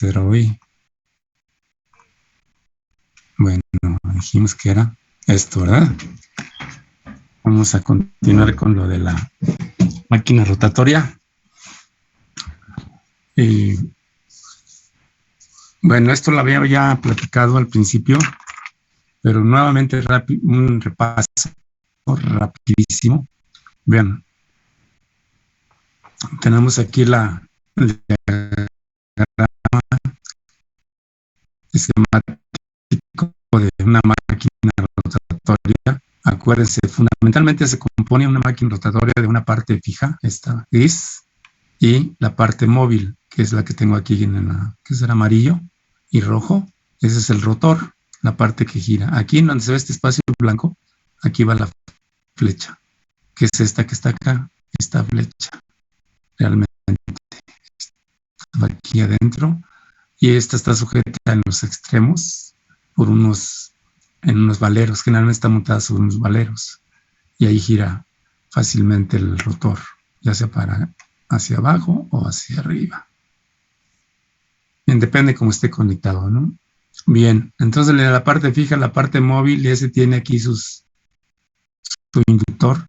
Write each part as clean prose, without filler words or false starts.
hacer hoy? Bueno, dijimos que era esto, ¿verdad? Vamos a continuar con lo de la máquina rotatoria. Y bueno, esto lo había ya platicado al principio, pero nuevamente un repaso rapidísimo. Vean, tenemos aquí la esquemático de una máquina rotatoria. Acuérdense, fundamentalmente se compone una máquina rotatoria de una parte fija, esta gris, y la parte móvil, que es la que tengo aquí que es el amarillo y rojo. Ese es el rotor, la parte que gira. Aquí en donde se ve este espacio blanco, aquí va la flecha, que es esta que está acá, esta flecha. Realmente está aquí adentro, y esta está sujeta en los extremos por en unos valeros. Generalmente está montada sobre unos valeros, y ahí gira fácilmente el rotor, ya sea para hacia abajo o hacia arriba. Bien, depende cómo esté conectado, ¿no? Bien, entonces la parte fija, la parte móvil, y ese tiene aquí su inductor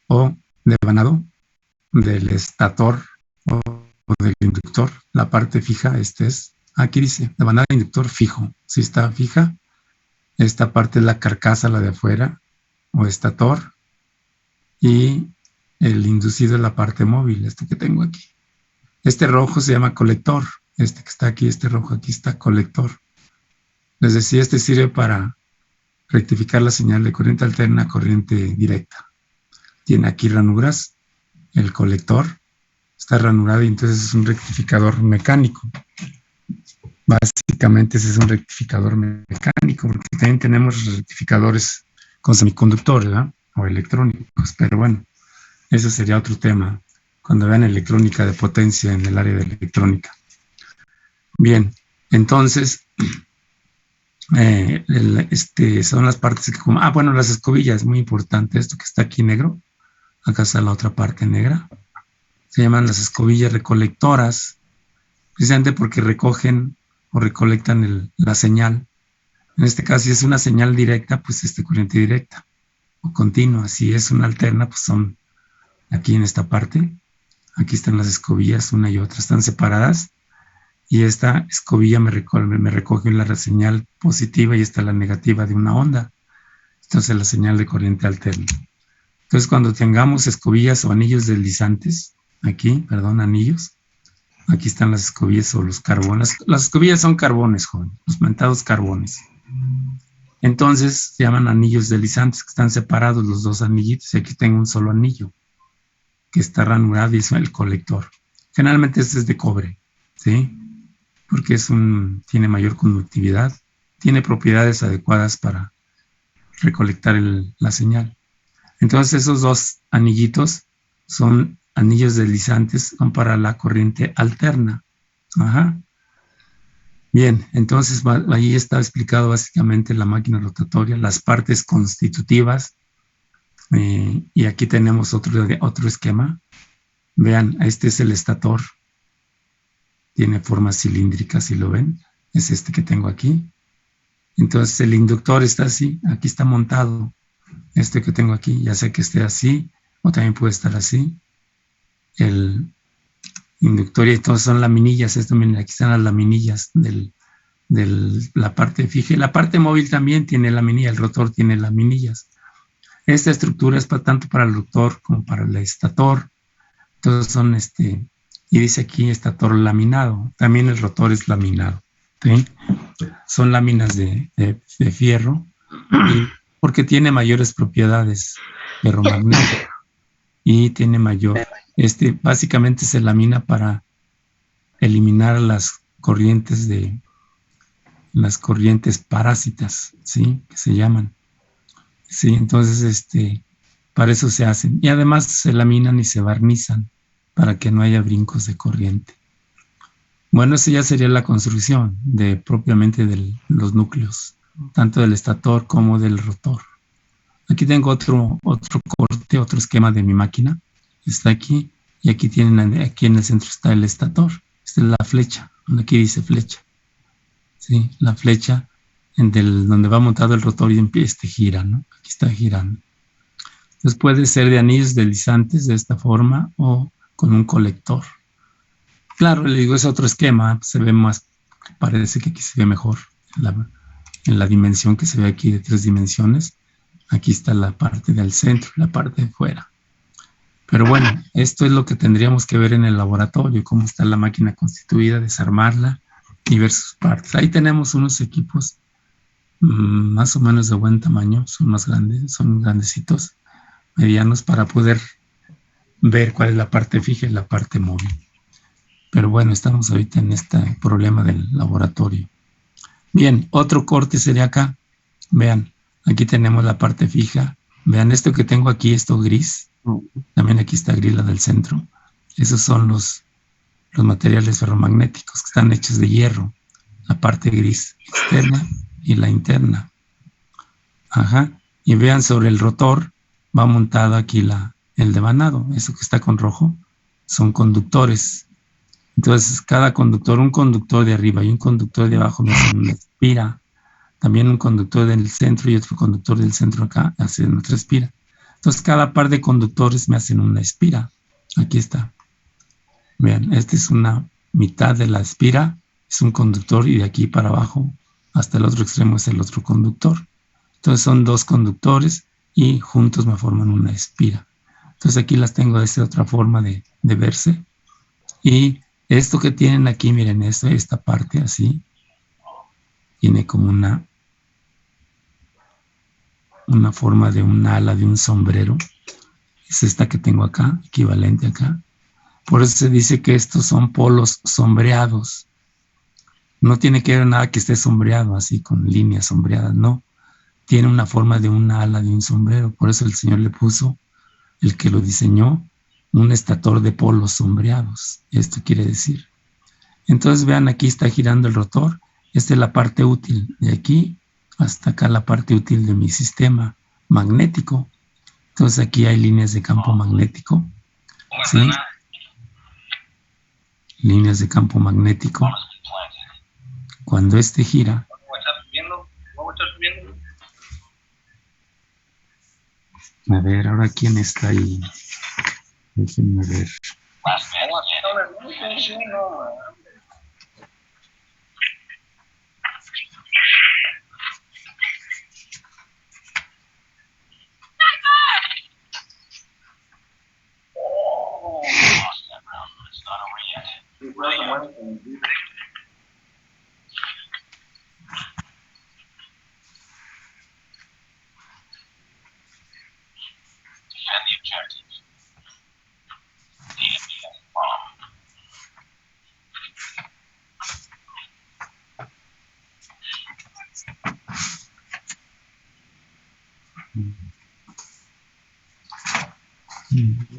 o devanado del estator o del inductor. La parte fija, aquí dice, devanado inductor fijo. Si está fija, esta parte es la carcasa, la de afuera, o estator, y el inducido es la parte móvil, este que tengo aquí. Este rojo se llama colector, este que está aquí, este rojo aquí está colector. Les decía, este sirve para rectificar la señal de corriente alterna a corriente directa. Tiene aquí ranuras, el colector está ranurado, y entonces es un rectificador mecánico. Básicamente ese es un rectificador mecánico, porque también tenemos rectificadores con semiconductores, ¿verdad? O electrónicos, pero bueno, eso sería otro tema cuando vean electrónica de potencia en el área de electrónica. Bien, entonces son las partes que bueno, las escobillas, muy importante, esto que está aquí negro, acá está la otra parte negra, se llaman las escobillas recolectoras, precisamente porque recogen o recolectan la señal. En este caso, si es una señal directa, pues corriente directa o continua. Si es una alterna, pues son aquí en esta parte. Aquí están las escobillas, una y otra, están separadas, y esta escobilla me recoge la señal positiva, y esta la negativa de una onda. Entonces la señal de corriente alterna. Entonces cuando tengamos escobillas o anillos deslizantes, anillos, aquí están las escobillas o los carbones. Las escobillas son carbones, joven, los mentados carbones. Entonces se llaman anillos deslizantes, que están separados los dos anillitos, y aquí tengo un solo anillo que está ranurado, y es el colector. Generalmente este es de cobre, ¿sí? Porque tiene mayor conductividad, tiene propiedades adecuadas para recolectar la señal. Entonces esos dos anillitos son anillos deslizantes, son para la corriente alterna. Ajá. Bien, entonces ahí está explicado básicamente la máquina rotatoria, las partes constitutivas, y aquí tenemos otro esquema. Vean, este es el estator, tiene forma cilíndrica, si lo ven, es este que tengo aquí. Entonces el inductor está así, aquí está montado, este que tengo aquí, ya sea que esté así, o también puede estar así. El inductor, y entonces son laminillas, aquí están las laminillas de la parte fija, y la parte móvil también tiene laminillas, el rotor tiene laminillas. Esta estructura es tanto para el rotor como para el estator. Entonces son y dice aquí estator laminado, también el rotor es laminado, ¿sí? Son láminas de fierro, porque tiene mayores propiedades ferromagnéticas, y tiene mayor, básicamente se lamina para eliminar las corrientes parásitas, ¿sí? Que se llaman. Sí, entonces para eso se hacen, y además se laminan y se barnizan para que no haya brincos de corriente. Bueno, esa ya sería la construcción propiamente de los núcleos, tanto del estator como del rotor. Aquí tengo otro corte, otro esquema de mi máquina. Está aquí, y aquí en el centro está el estator. Esta es la flecha, Aquí dice flecha. ¿Sí? La flecha donde va montado el rotor y gira, ¿no? Aquí está girando. Entonces puede ser de anillos deslizantes de esta forma o con un colector. Claro, le digo, es otro esquema, se ve más, parece que aquí se ve mejor en la dimensión que se ve aquí de 3 dimensiones. Aquí está la parte del centro, la parte de fuera. Pero bueno, esto es lo que tendríamos que ver en el laboratorio, cómo está la máquina constituida, desarmarla y ver sus partes. Ahí tenemos unos equipos más o menos de buen tamaño, son más grandes, son grandecitos, medianos, para poder ver cuál es la parte fija y la parte móvil. Pero bueno, estamos ahorita en este problema del laboratorio. Bien, otro corte sería acá. Vean, aquí tenemos la parte fija. Vean esto que tengo aquí, esto gris. También aquí está gris la del centro. Esos son los materiales ferromagnéticos que están hechos de hierro. La parte gris externa y la interna. Ajá. Y vean, sobre el rotor va montado aquí el devanado. Eso que está con rojo son conductores. Entonces, cada conductor, un conductor de arriba y un conductor de abajo me hacen una espira. También un conductor del centro y otro conductor del centro acá hacen otra espira. Entonces, cada par de conductores me hacen una espira. Aquí está. Vean, esta es una mitad de la espira, es un conductor, y de aquí para abajo hasta el otro extremo es el otro conductor. Entonces, son 2 conductores y juntos me forman una espira. Entonces, aquí las tengo de esta otra forma de verse. Y esto que tienen aquí, miren, esta parte así, tiene como una forma de un ala de un sombrero. Es esta que tengo acá, equivalente acá. Por eso se dice que estos son polos sombreados. No tiene que ver nada que esté sombreado, así con líneas sombreadas, no. Tiene una forma de una ala de un sombrero. Por eso el Señor le puso, el que lo diseñó, un estator de polos sombreados. Esto quiere decir. Entonces vean, aquí está girando el rotor. Esta es la parte útil, de aquí hasta acá la parte útil de mi sistema magnético. Entonces aquí hay líneas de campo magnético, ¿sí? Líneas de campo magnético. Cuando este gira, a ver, ahora quién está ahí. Déjenme ver.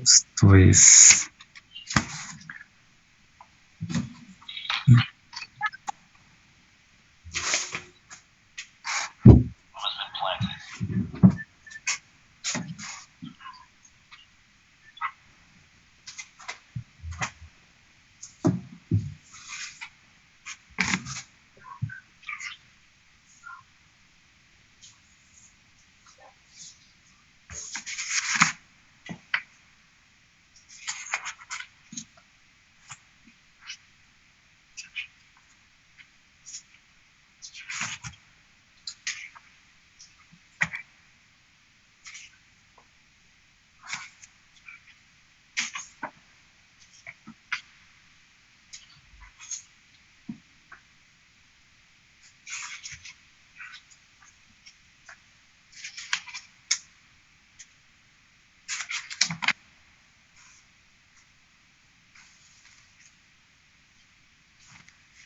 Esto es...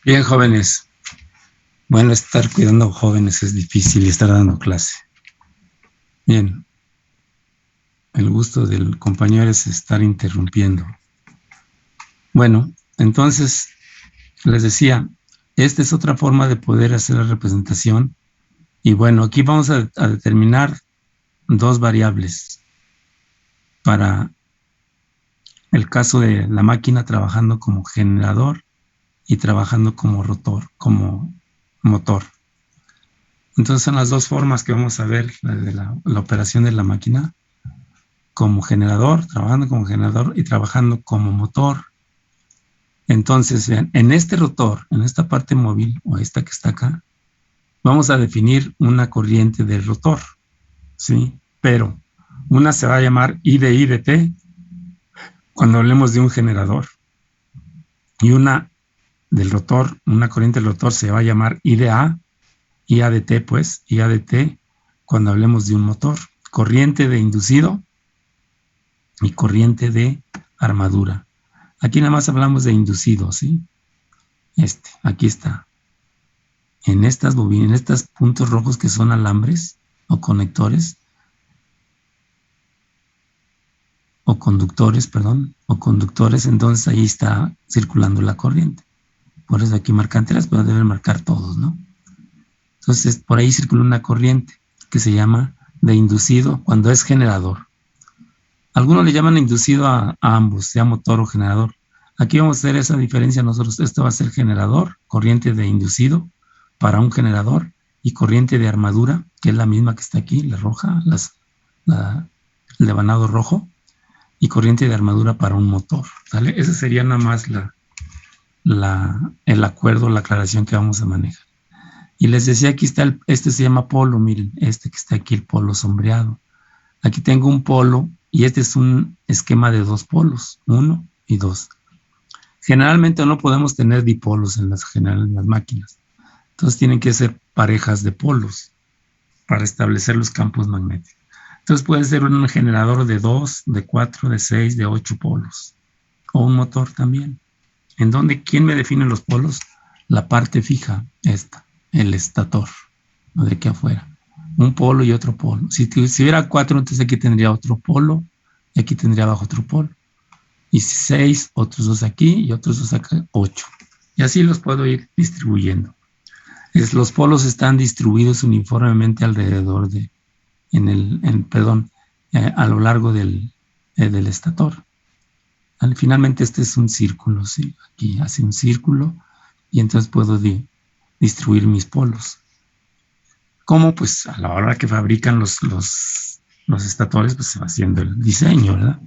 Bien, jóvenes. Bueno, estar cuidando jóvenes es difícil y estar dando clase. Bien. El gusto del compañero es estar interrumpiendo. Bueno, entonces, les decía, esta es otra forma de poder hacer la representación. Y bueno, aquí vamos a determinar 2 variables para el caso de la máquina trabajando como generador y trabajando como rotor, como motor. Entonces son las dos formas que vamos a ver la operación de la máquina, como generador, trabajando como generador y trabajando como motor. Entonces, vean, en este rotor, en esta parte móvil, o esta que está acá, vamos a definir una corriente del rotor, ¿sí? Pero una se va a llamar I de I de T cuando hablemos de un generador. Y una del rotor, una corriente del rotor se va a llamar I de A, IA de T, pues, IA de T, cuando hablemos de un motor. Corriente de inducido y corriente de armadura. Aquí nada más hablamos de inducido, ¿sí? Aquí está. En estas bobinas, en estos puntos rojos que son alambres o conectores, o conductores, entonces ahí está circulando la corriente. Por eso aquí marcan tres, pero deben marcar todos, ¿no? Entonces, por ahí circula una corriente que se llama de inducido cuando es generador. Algunos le llaman inducido a ambos, sea motor o generador. Aquí vamos a hacer esa diferencia nosotros. Esto va a ser generador, corriente de inducido para un generador y corriente de armadura, que es la misma que está aquí, la roja, el devanado rojo, y corriente de armadura para un motor. ¿Vale? Ese sería nada más el acuerdo, la aclaración que vamos a manejar. Y les decía, aquí está, este se llama polo, miren, este que está aquí, el polo sombreado. Aquí tengo un polo y este es un esquema de dos polos, 1 y 2. Generalmente no podemos tener dipolos en las máquinas. Entonces tienen que ser parejas de polos para establecer los campos magnéticos. Entonces puede ser un generador de 2, de 4, de 6, de 8 polos. O un motor también. ¿En dónde? ¿Quién me define los polos? La parte fija, el estator, ¿no? De aquí afuera. Un polo y otro polo. Si hubiera 4, entonces aquí tendría otro polo y aquí tendría abajo otro polo. Y 6, otros 2 aquí y otros 2 acá, 8. Y así los puedo ir distribuyendo. Los polos están distribuidos uniformemente alrededor a lo largo del estator. Finalmente este es un círculo, ¿sí? Aquí hace un círculo y entonces puedo distribuir mis polos. ¿Cómo? Pues a la hora que fabrican los estatores, pues se va haciendo el diseño, ¿verdad?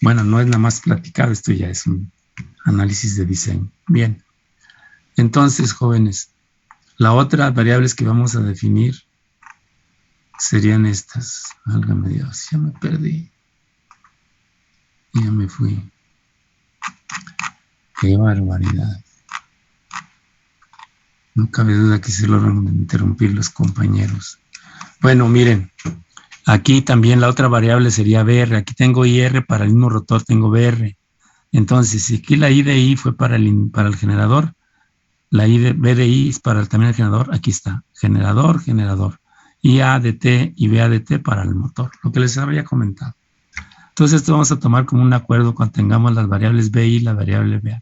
Bueno, no es nada más platicado, esto ya es un análisis de diseño. Bien, entonces, jóvenes, la otra variables que vamos a definir serían estas. Válgame Dios, ya me perdí. Ya me fui. Qué barbaridad. No cabe duda que se logran interrumpir los compañeros. Bueno, miren, aquí también la otra variable sería BR. Aquí tengo IR, para el mismo rotor tengo BR. Entonces, si aquí la I de I fue para el generador, la I de B de I es para también el generador. Aquí está, generador. IA de T y BA de T para el motor, lo que les había comentado. Entonces, esto vamos a tomar como un acuerdo cuando tengamos las variables BI y la variable BA.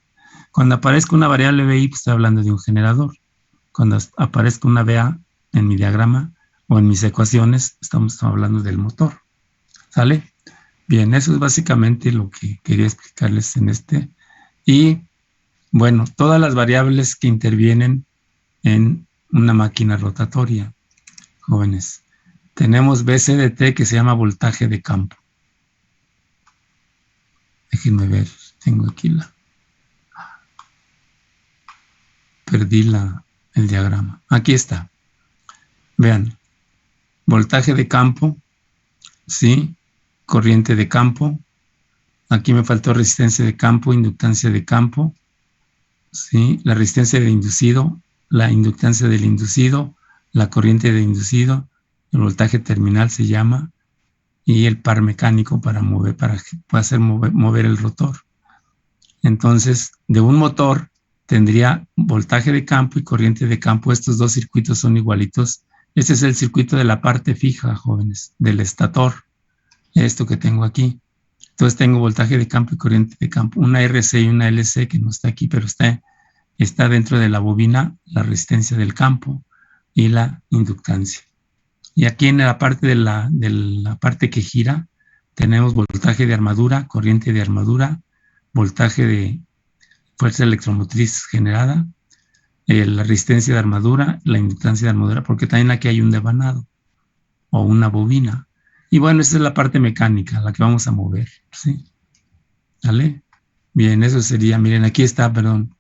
Cuando aparezca una variable BI, pues estoy hablando de un generador. Cuando aparezca una BA en mi diagrama o en mis ecuaciones, estamos hablando del motor. ¿Sale? Bien, eso es básicamente lo que quería explicarles en este. Y, bueno, todas las variables que intervienen en una máquina rotatoria, jóvenes. Tenemos BCDT, que se llama voltaje de campo. Déjenme ver, tengo aquí perdí el diagrama. Aquí está. Vean, voltaje de campo, ¿sí? Corriente de campo. Aquí me faltó resistencia de campo, inductancia de campo, ¿sí? La resistencia de inducido, la inductancia del inducido, la corriente de inducido, el voltaje terminal se llama, y el par mecánico para hacer mover el rotor. Entonces, de un motor tendría voltaje de campo y corriente de campo. Estos dos circuitos son igualitos. Este es el circuito de la parte fija, jóvenes, del estator. Esto que tengo aquí. Entonces tengo voltaje de campo y corriente de campo. Una RC y una LC que no está aquí, pero está dentro de la bobina, la resistencia del campo y la inductancia. Y aquí en la parte de la parte que gira, tenemos voltaje de armadura, corriente de armadura, voltaje fuerza electromotriz generada, la resistencia de armadura, la inductancia de armadura, porque también aquí hay un devanado o una bobina. Y bueno, esa es la parte mecánica, la que vamos a mover, ¿sí? ¿Vale? Bien, eso sería, miren, aquí está, perdón,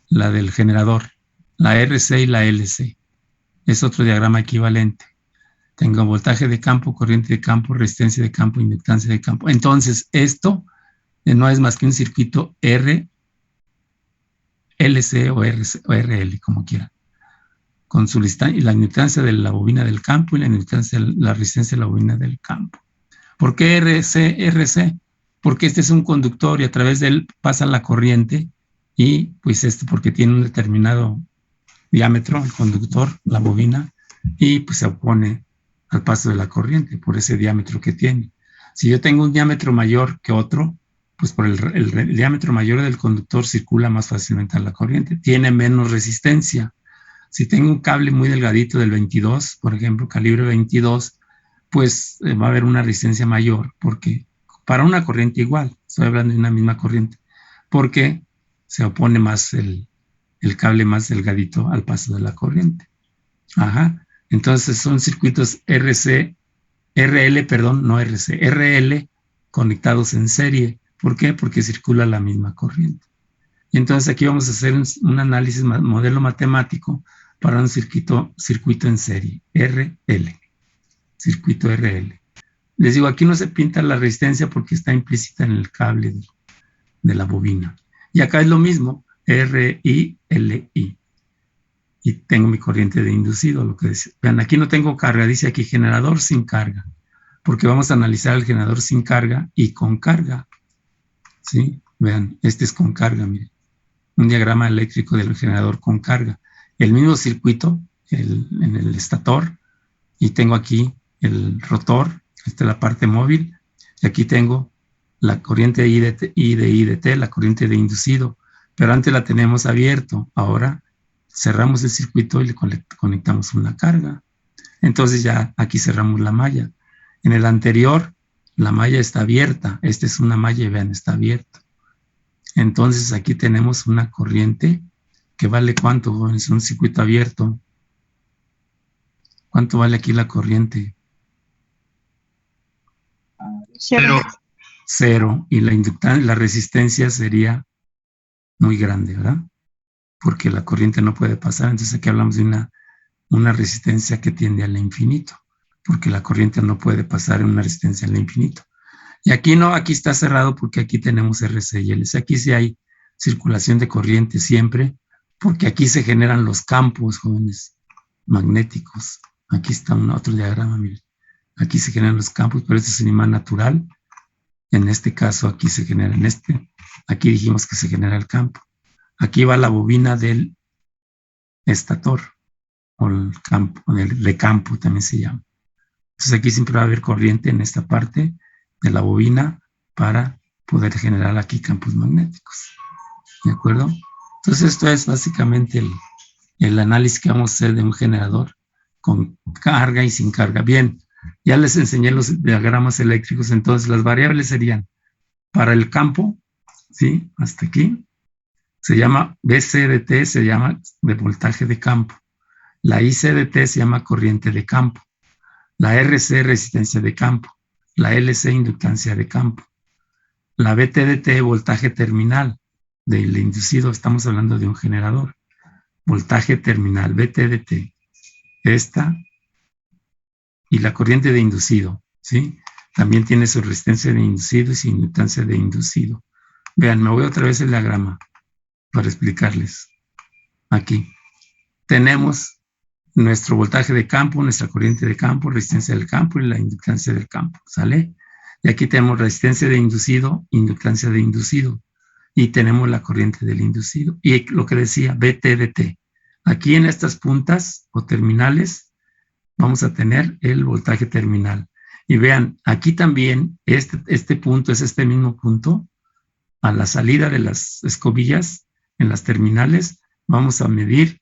la del generador, la RC y la LC. Es otro diagrama equivalente. Tengo voltaje de campo, corriente de campo, resistencia de campo, inductancia de campo. Entonces, esto no es más que un circuito R, LC o RL, como quieran, con su y la inductancia de la bobina del campo y la resistencia de la bobina del campo. ¿Por qué RC? Porque este es un conductor y a través de él pasa la corriente y pues porque tiene un determinado diámetro, el conductor, la bobina, y pues se opone al paso de la corriente por ese diámetro que tiene. Si yo tengo un diámetro mayor que otro, pues por el diámetro mayor del conductor circula más fácilmente a la corriente, tiene menos resistencia. Si tengo un cable muy delgadito del 22, por ejemplo, calibre 22, pues va a haber una resistencia mayor, porque para una corriente igual, estoy hablando de una misma corriente, porque se opone más el cable más delgadito al paso de la corriente. Ajá. Entonces son circuitos RL conectados en serie. ¿Por qué? Porque circula la misma corriente. Y entonces aquí vamos a hacer un análisis, modelo matemático para un circuito en serie, RL, circuito RL. Les digo, aquí no se pinta la resistencia porque está implícita en el cable de la bobina. Y acá es lo mismo, RI, LI. Y tengo mi corriente de inducido, lo que dice. Vean, aquí no tengo carga, dice aquí generador sin carga, porque vamos a analizar el generador sin carga y con carga. ¿Sí? Vean, este es con carga, miren. Un diagrama eléctrico del generador con carga. El mismo circuito en el estator, y tengo aquí el rotor, esta es la parte móvil, y aquí tengo la corriente I de T, la corriente de inducido, pero antes la tenemos abierto, ahora cerramos el circuito y le conectamos una carga. Entonces ya aquí cerramos la malla. En el anterior, la malla está abierta. Esta es una malla y vean, está abierta. Entonces aquí tenemos una corriente que vale ¿cuánto, jóvenes? Un circuito abierto. ¿Cuánto vale aquí la corriente? Cero. Y la resistencia sería muy grande, ¿verdad? Porque la corriente no puede pasar. Entonces aquí hablamos de una resistencia que tiende al infinito, porque la corriente no puede pasar en una resistencia al infinito. Y aquí no, aquí está cerrado porque aquí tenemos RC y LC. Aquí sí hay circulación de corriente siempre, porque aquí se generan los campos, jóvenes, magnéticos. Aquí está otro diagrama, miren. Aquí se generan los campos, pero este es un imán natural. En este caso, aquí se genera aquí dijimos que se genera el campo. Aquí va la bobina del estator, o el campo, el recampo también se llama. Entonces aquí siempre va a haber corriente en esta parte de la bobina para poder generar aquí campos magnéticos. ¿De acuerdo? Entonces esto es básicamente el análisis que vamos a hacer de un generador con carga y sin carga. Bien, ya les enseñé los diagramas eléctricos, entonces las variables serían para el campo, ¿sí? Hasta aquí. Se llama BC/T, se llama de voltaje de campo. La IC/T se llama corriente de campo. La RC, resistencia de campo. La LC, inductancia de campo. La BT/T, voltaje terminal del inducido. Estamos hablando de un generador. Voltaje terminal, BT/T. Esta y la corriente de inducido, ¿sí? También tiene su resistencia de inducido y su inductancia de inducido. Vean, me voy otra vez al diagrama para explicarles. Aquí tenemos nuestro voltaje de campo, nuestra corriente de campo, resistencia del campo y la inductancia del campo, ¿sale? Y aquí tenemos resistencia de inducido, inductancia de inducido, y tenemos la corriente del inducido. Y lo que decía, BT/T. Aquí en estas puntas o terminales vamos a tener el voltaje terminal. Y vean, aquí también este punto es este mismo punto. A la salida de las escobillas, en las terminales, vamos a medir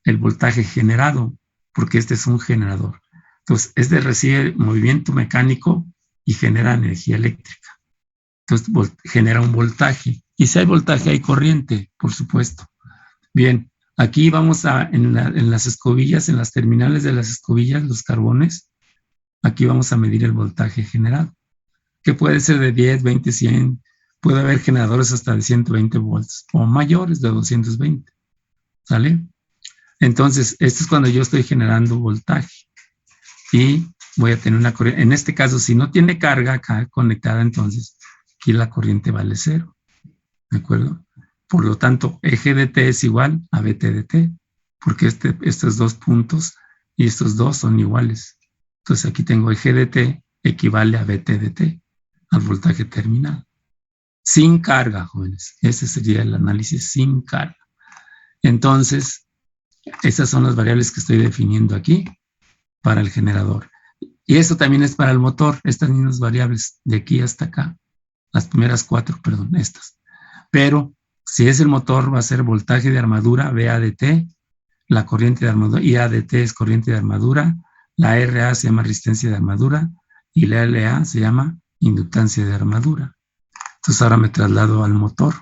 el voltaje generado, porque este es un generador. Entonces, este recibe movimiento mecánico y genera energía eléctrica. Entonces, genera un voltaje. Y si hay voltaje, hay corriente, por supuesto. Bien, aquí vamos en las escobillas, en las terminales de las escobillas, los carbones, aquí vamos a medir el voltaje generado, que puede ser de 10, 20, 100, puede haber generadores hasta de 120 volts o mayores de 220, ¿sale? Entonces, esto es cuando yo estoy generando voltaje y voy a tener una corriente. En este caso, si no tiene carga acá conectada, entonces aquí la corriente vale 0, ¿de acuerdo? Por lo tanto, eje de T es igual a BT de T, porque estos dos puntos y estos dos son iguales. Entonces aquí tengo eje de T equivale a BT de T, al voltaje terminal. Sin carga, jóvenes. Ese sería el análisis sin carga. Entonces, estas son las variables que estoy definiendo aquí para el generador. Y eso también es para el motor, estas mismas variables de aquí hasta acá. Las primeras 4, perdón, estas. Pero si es el motor, va a ser voltaje de armadura, VA de T, la corriente de armadura, IA de T es corriente de armadura, la RA se llama resistencia de armadura y la LA se llama inductancia de armadura. Entonces ahora me traslado al motor.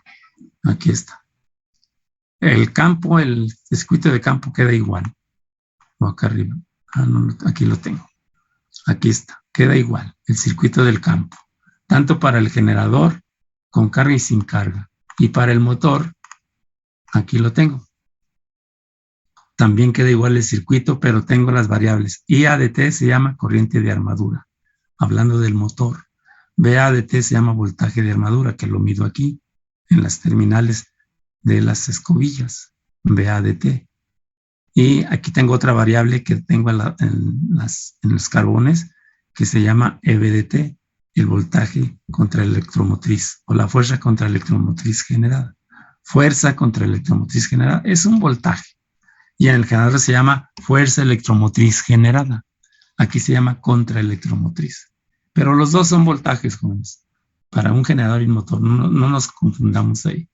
Aquí está. El campo, el circuito de campo queda igual. O acá arriba. No, aquí lo tengo. Aquí está. Queda igual. El circuito del campo. Tanto para el generador, con carga y sin carga. Y para el motor, aquí lo tengo. También queda igual el circuito, pero tengo las variables. IA de T se llama corriente de armadura. Hablando del motor. VA de T se llama voltaje de armadura, que lo mido aquí, en las terminales de las escobillas, VA de T. Y aquí tengo otra variable que tengo en los carbones, que se llama EV de T, el voltaje contra electromotriz, o la fuerza contra electromotriz generada. Fuerza contra electromotriz generada es un voltaje. Y en el generador se llama fuerza electromotriz generada. Aquí se llama contra electromotriz. Pero los dos son voltajes, jóvenes, para un generador y un motor. No nos confundamos ahí.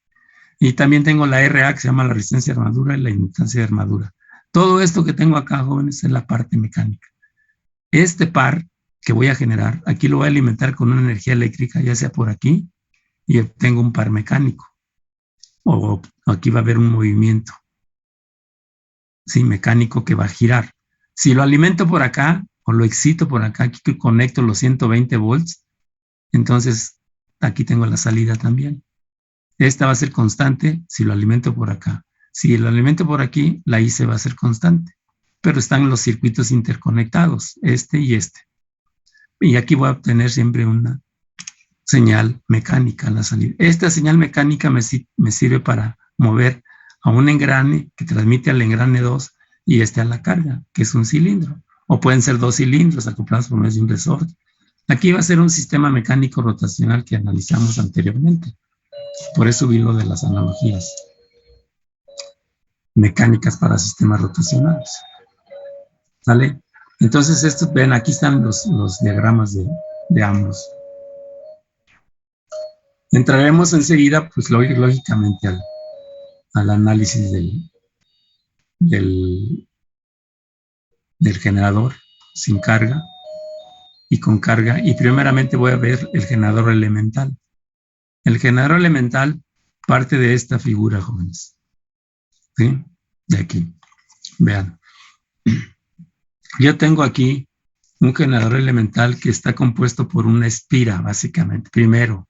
Y también tengo la RA, que se llama la resistencia de armadura, y la inductancia de armadura. Todo esto que tengo acá, jóvenes, es la parte mecánica. Este par que voy a generar, aquí lo voy a alimentar con una energía eléctrica, ya sea por aquí, y obtengo un par mecánico. O aquí va a haber un movimiento, sí, mecánico que va a girar. Si lo alimento por acá, o lo excito por acá, aquí que conecto los 120 volts, entonces aquí tengo la salida también. Esta va a ser constante si lo alimento por acá. Si lo alimento por aquí, la IC va a ser constante. Pero están los circuitos interconectados, este y este. Y aquí voy a obtener siempre una señal mecánica en la salida. Esta señal mecánica me sirve para mover a un engrane que transmite al engrane 2 y a la carga, que es un cilindro. O pueden ser 2 cilindros acoplados por medio de un resorte. Aquí va a ser un sistema mecánico rotacional que analizamos anteriormente. Por eso vi lo de las analogías mecánicas para sistemas rotacionales. ¿Sale? Entonces, estos, ven, aquí están los diagramas de ambos. Entraremos enseguida, pues lógicamente, al análisis del generador sin carga y con carga. Y primeramente voy a ver el generador elemental. El generador elemental parte de esta figura, jóvenes. ¿Sí? De aquí. Vean. Yo tengo aquí un generador elemental que está compuesto por una espira, básicamente. Primero,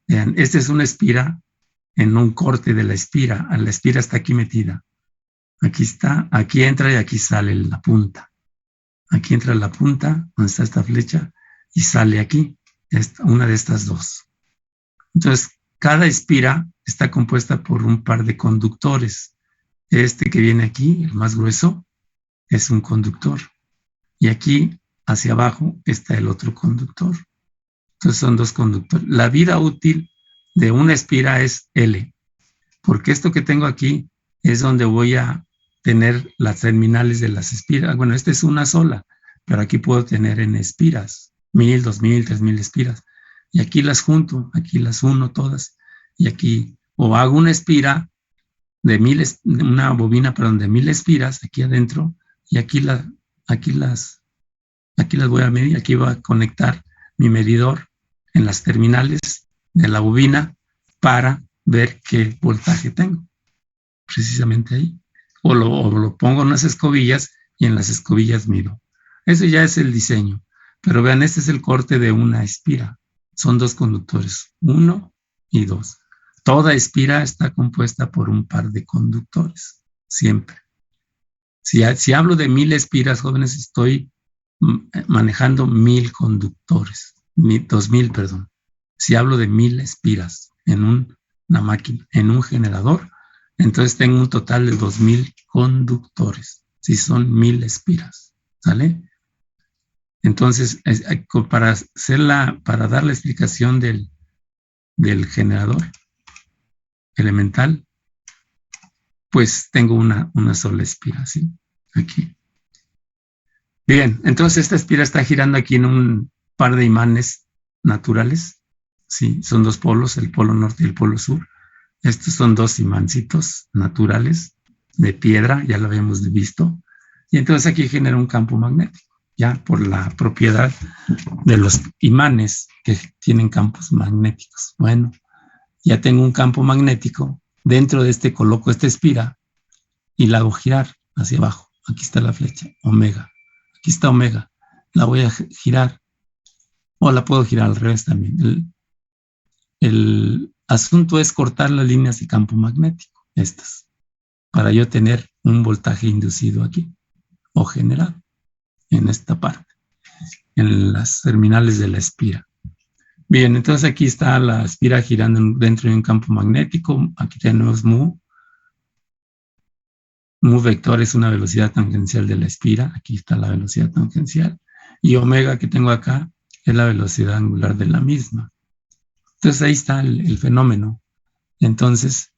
vean, esta es una espira en un corte de la espira. La espira está aquí metida. Aquí está, aquí entra y aquí sale la punta. Aquí entra la punta, donde está esta flecha, y sale aquí, una de estas dos. Entonces, cada espira está compuesta por un par de conductores. Este que viene aquí, el más grueso, es un conductor. Y aquí, hacia abajo, está el otro conductor. Entonces, son dos conductores. La vida útil de una espira es L, porque esto que tengo aquí es donde voy a tener las terminales de las espiras. Bueno, esta es una sola, pero aquí puedo tener en espiras, 1000, 2000, 3000 espiras. Y aquí las junto, aquí las uno todas. Y aquí, o hago una espira de una bobina, perdón, de 1000 espiras aquí adentro, y aquí las voy a medir, aquí voy a conectar mi medidor en las terminales de la bobina para ver qué voltaje tengo, precisamente ahí. O lo pongo en unas escobillas y en las escobillas mido. Eso ya es el diseño. Pero vean, este es el corte de una espira. Son 2 conductores, 1 y 2. Toda espira está compuesta por un par de conductores, siempre. Si hablo de 1000 espiras, jóvenes, estoy manejando 1000 conductores, 2000, perdón. Si hablo de 1000 espiras en una máquina, en un generador, entonces tengo un total de 2000 conductores, si son 1000 espiras, ¿sale? Entonces, para dar la explicación del generador elemental, pues tengo una sola espira, ¿sí? Aquí. Bien, entonces esta espira está girando aquí en un par de imanes naturales, ¿sí? Son 2 polos, el polo norte y el polo sur. Estos son 2 imancitos naturales de piedra, ya lo habíamos visto. Y entonces aquí genera un campo magnético, ya por la propiedad de los imanes que tienen campos magnéticos. Bueno, ya tengo un campo magnético. Dentro de este coloco esta espira y la hago girar hacia abajo. Aquí está la flecha, omega. Aquí está omega. La voy a girar. O la puedo girar al revés también. El asunto es cortar las líneas de campo magnético, estas, para yo tener un voltaje inducido aquí, o generado, en esta parte, en las terminales de la espira. Bien, entonces aquí está la espira girando dentro de un campo magnético. Aquí tenemos mu. Mu vector es una velocidad tangencial de la espira. Aquí está la velocidad tangencial. Y omega que tengo acá es la velocidad angular de la misma. Entonces ahí está el fenómeno. Entonces,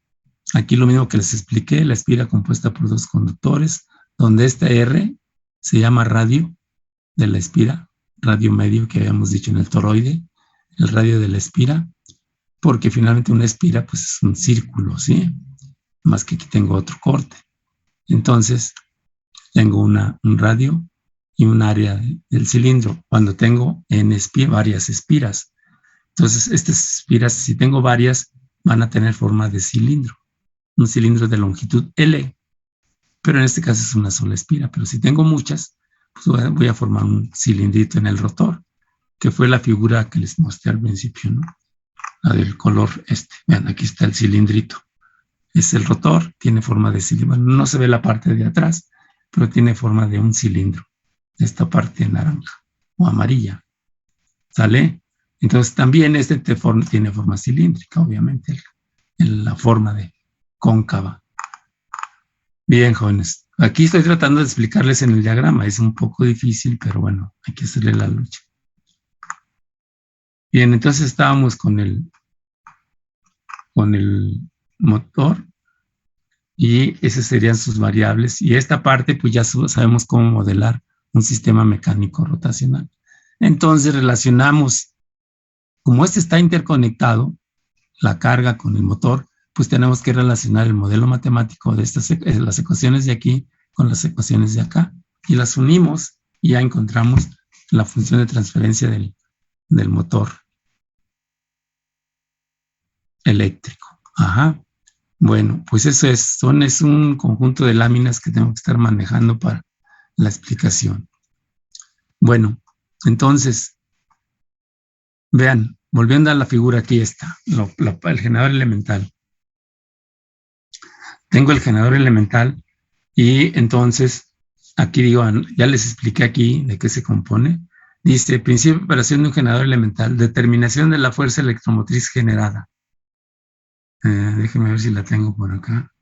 aquí lo mismo que les expliqué, la espira compuesta por 2 conductores, donde este R se llama radio de la espira, radio medio que habíamos dicho en el toroide, el radio de la espira, porque finalmente una espira pues es un círculo, ¿sí? Más que aquí tengo otro corte. Entonces, tengo un radio y un área del cilindro, cuando tengo varias espiras. Entonces, estas espiras, si tengo varias, van a tener forma de cilindro, un cilindro de longitud L, pero en este caso es una sola espira. Pero si tengo muchas, pues voy a formar un cilindrito en el rotor, que fue la figura que les mostré al principio, ¿no? La del color este. Vean, aquí está el cilindrito. Es el rotor, tiene forma de cilindro. Bueno, no se ve la parte de atrás, pero tiene forma de un cilindro. Esta parte naranja o amarilla. ¿Sale? Entonces también este tiene forma cilíndrica, obviamente, en la forma de cóncava. Bien, jóvenes. Aquí estoy tratando de explicarles en el diagrama. Es un poco difícil, pero bueno, hay que hacerle la lucha. Bien, entonces estábamos con el motor y esas serían sus variables. Y esta parte, pues ya sabemos cómo modelar un sistema mecánico rotacional. Entonces relacionamos, como este está interconectado, la carga con el motor, pues tenemos que relacionar el modelo matemático de las ecuaciones de aquí con las ecuaciones de acá. Y las unimos y ya encontramos la función de transferencia del motor eléctrico. Ajá. Bueno, pues eso es un conjunto de láminas que tengo que estar manejando para la explicación. Bueno, entonces, vean, volviendo a la figura, aquí está, el generador elemental. Tengo el generador elemental y entonces, aquí digo, ya les expliqué aquí de qué se compone. Dice, principio de operación de un generador elemental, determinación de la fuerza electromotriz generada. Déjenme ver si la tengo por acá.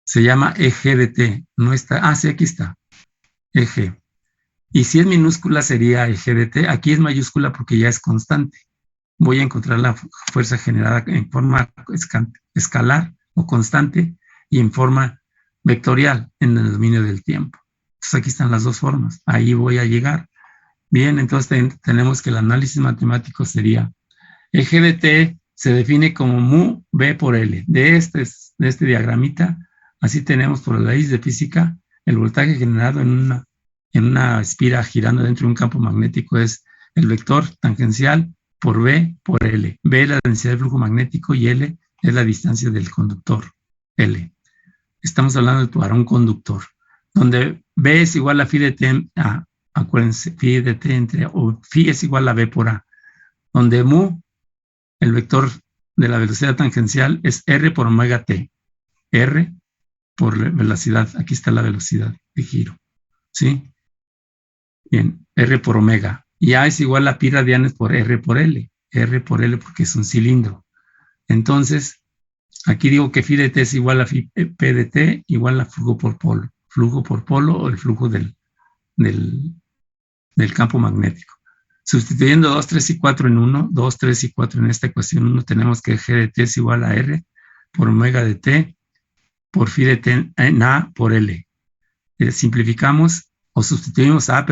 Se llama EGDT. No está. Sí, aquí está. EG. Y si es minúscula sería EGDT. Aquí es mayúscula porque ya es constante. Voy a encontrar la fuerza generada en forma escalar o constante y en forma vectorial en el dominio del tiempo. Entonces aquí están las 2 formas. Ahí voy a llegar. Bien, entonces tenemos que el análisis matemático sería EGDT se define como mu B por L. De este diagramita, así tenemos por la ley de física, el voltaje generado en una espira girando dentro de un campo magnético es el vector tangencial por B por L. B es la densidad del flujo magnético y L es la distancia del conductor, L. Estamos hablando para un conductor, donde B es igual a phi de t, acuérdense, phi de t entre, o phi es igual a B por A, donde mu, el vector de la velocidad tangencial, es R por omega t. R por velocidad, aquí está la velocidad de giro, ¿sí? Bien, R por omega. Y A es igual a pi radianes por R por L. R por L porque es un cilindro. Entonces, aquí digo que phi de t es igual a phi, P de t igual a flujo por polo. Flujo por polo o el flujo del campo magnético. Sustituyendo 2, 3 y 4 en 1, 2, 3 y 4 en esta ecuación 1, tenemos que G de t es igual a R por omega de t por phi de t en A por L. Simplificamos o sustituimos A,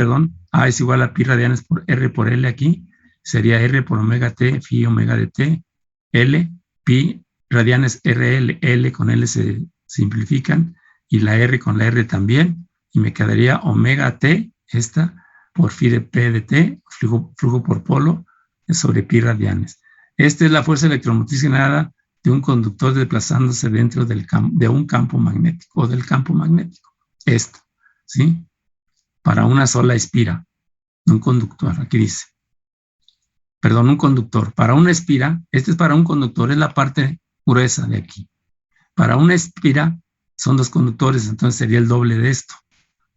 A es igual a pi radianes por R por L aquí, sería R por omega t, phi omega de t, L, pi radianes RL, L con L se simplifican, y la R con la R también, y me quedaría omega t, esta, por phi de P de t, flujo por polo, sobre pi radianes. Esta es la fuerza electromotriz generada de un conductor desplazándose dentro de un campo magnético, o del campo magnético. Esto, ¿sí? Para una sola espira, un conductor, aquí dice. Perdón, un conductor. Para una espira, este es para un conductor, es la parte gruesa de aquí. Para una espira son dos conductores, entonces sería el doble de esto.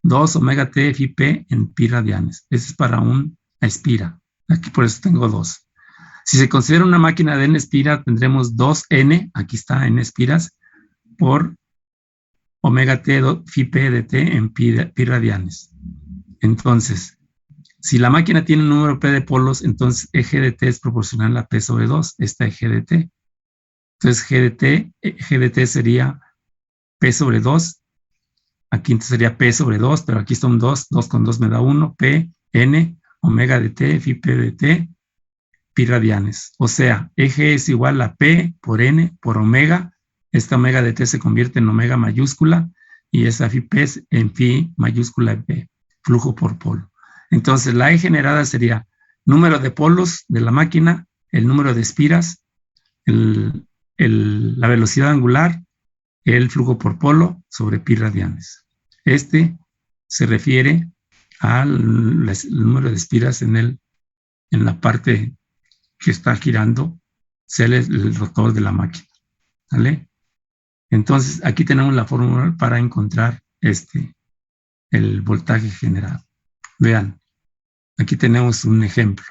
2 omega t phi p en pi radianes. Este es para una espira. Aquí por eso tengo 2. Si se considera una máquina de n espira, tendremos 2n, aquí está n espiras, por omega t phi p de t en pi radianes. Entonces, si la máquina tiene un número p de polos, entonces eje de t es proporcional a p sobre 2, esta eje de t. Entonces g de t sería p sobre 2, aquí entonces sería p sobre 2, pero aquí son 2, 2 con 2 me da 1, p, n, omega de t, phi p de t, pi radianes. O sea, eje es igual a p por n por omega, esta omega de t se convierte en omega mayúscula, y esa phi p es en phi mayúscula de p, flujo por polo. Entonces, la E generada sería número de polos de la máquina, el número de espiras, la velocidad angular, el flujo por polo sobre pi radianes. Este se refiere al número de espiras en la parte que está girando, el rotor de la máquina. ¿Vale? Entonces, aquí tenemos la fórmula para encontrar el voltaje generado. Vean. Aquí tenemos un ejemplo.